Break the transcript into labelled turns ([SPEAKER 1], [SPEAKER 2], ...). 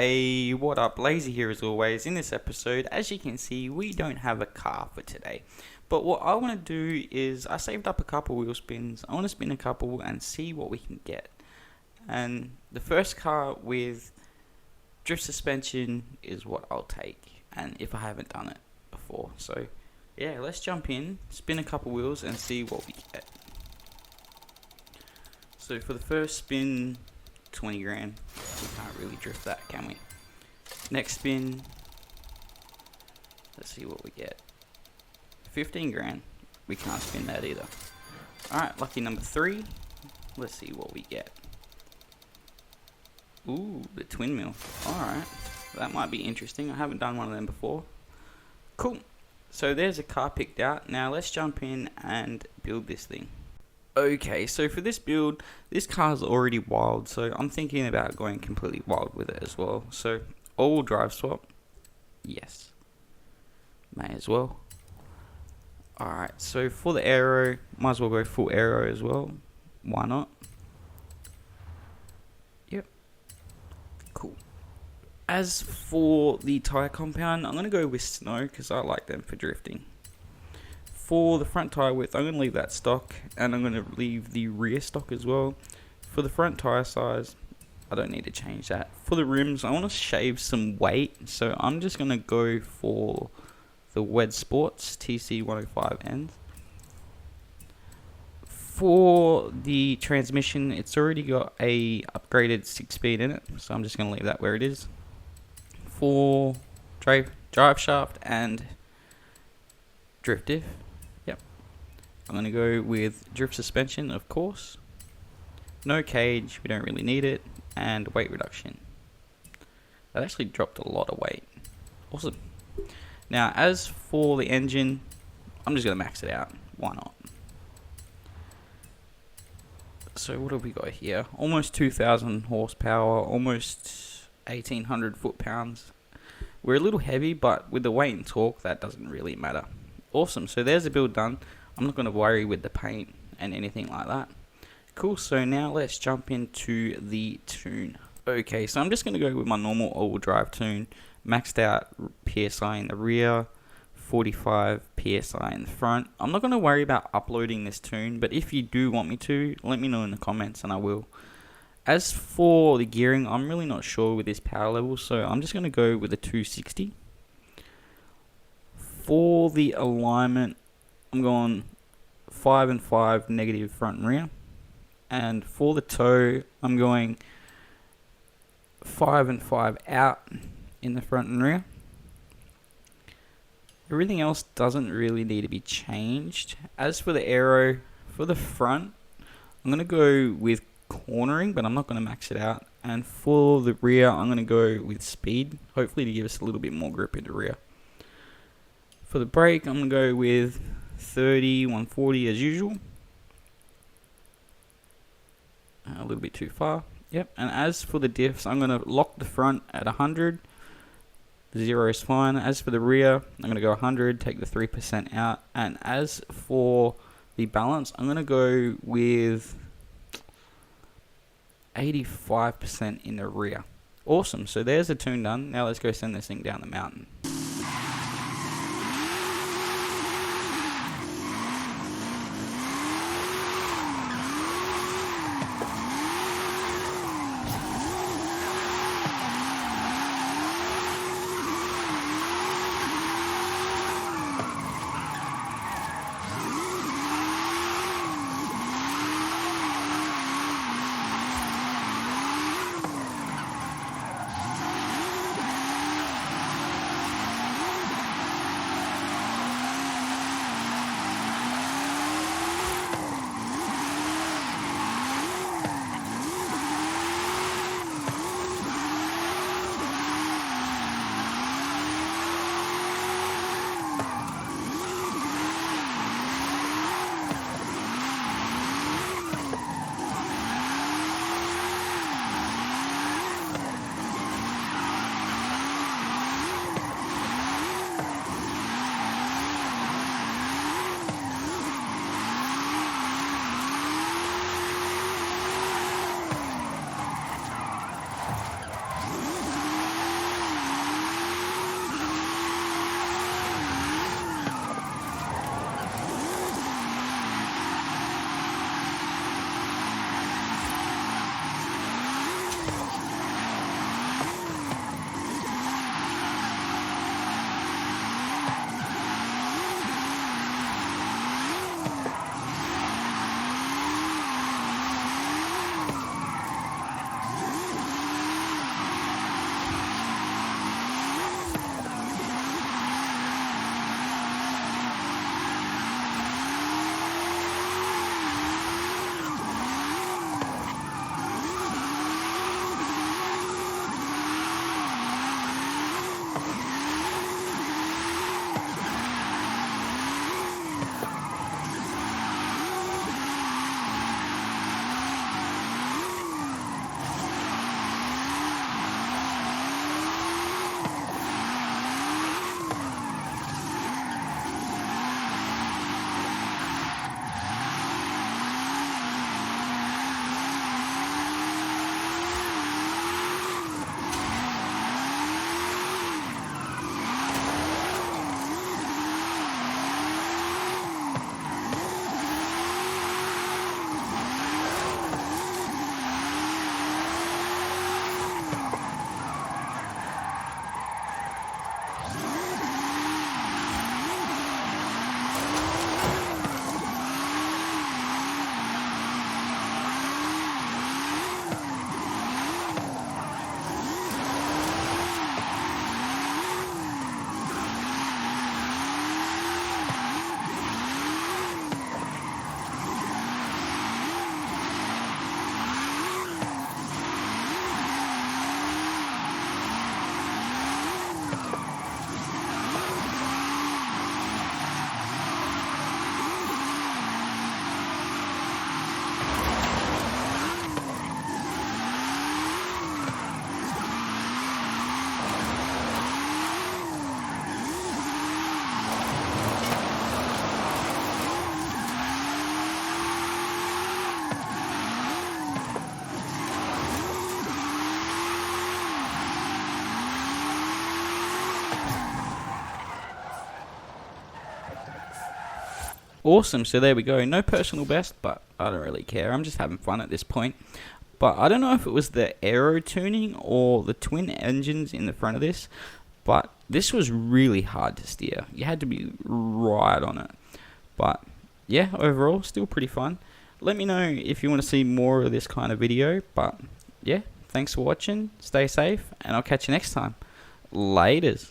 [SPEAKER 1] Hey, what up? Lazy here as always. In this episode, as you can see, we don't have a car for today. But what I want to do is, I saved up a couple wheel spins. I want to spin a couple and see what we can get. And the first car with drift suspension is what I'll take. And if I haven't done it before. So, yeah, let's jump in, spin a couple wheels and see what we get. So for the first spin, 20 grand. We can't really drift that, can we? Next spin, let's see what we get. 15 grand. We can't spin that either. Alright, lucky number 3. Let's see what we get. Ooh, the twin mill. Alright, that might be interesting. I haven't done one of them before. Cool. So there's a car picked out. Now let's jump in and build this thing. Okay, so for this build, this car's already wild, so I'm thinking about going completely wild with it as well. So, all drive swap. Yes. May as well. Alright, so for the aero, might as well go full aero as well. Why not? Yep. Cool. As for the tyre compound, I'm going to go with snow because I like them for drifting. For the front tyre width, I'm going to leave that stock, and I'm going to leave the rear stock as well. For the front tyre size, I don't need to change that. For the rims, I want to shave some weight, so I'm just going to go for the Wed Sports TC105Ns. For the transmission, it's already got a upgraded 6-speed in it, so I'm just going to leave that where it is. For drive shaft and drift diff, I'm going to go with drift suspension, of course. No cage, we don't really need it. And weight reduction. That actually dropped a lot of weight. Awesome. Now, as for the engine, I'm just going to max it out. Why not? So, what have we got here? Almost 2,000 horsepower, almost 1,800 foot-pounds. We're a little heavy, but with the weight and torque, that doesn't really matter. Awesome. So, there's the build done. I'm not going to worry with the paint and anything like that. Cool, so now let's jump into the tune. Okay, so I'm just going to go with my normal all-wheel drive tune. Maxed out PSI in the rear, 45 PSI in the front. I'm not going to worry about uploading this tune, but if you do want me to, let me know in the comments and I will. As for the gearing, I'm really not sure with this power level, so I'm just going to go with a 260. For the alignment, I'm going 5 and 5 negative front and rear. And for the toe, I'm going 5 and 5 out in the front and rear. Everything else doesn't really need to be changed. As for the aero, for the front, I'm going to go with cornering, but I'm not going to max it out. And for the rear, I'm going to go with speed, hopefully to give us a little bit more grip in the rear. For the brake, I'm going to go with 30, 140 as usual. A little bit too far. Yep. And as for the diffs, I'm going to lock the front at 100. 0 is fine. As for the rear, I'm going to go 100, take the 3% out. And as for the balance, I'm going to go with 85% in the rear. Awesome. So there's the tune done. Now let's go send this thing down the mountain. Awesome, so there we go. No personal best, but I don't really care. I'm just having fun at this point. But I don't know if it was the aero tuning or the twin engines in the front of this, but this was really hard to steer. You had to be right on it. But yeah, overall, still pretty fun. Let me know if you want to see more of this kind of video. But yeah, thanks for watching. Stay safe, and I'll catch you next time. Laters.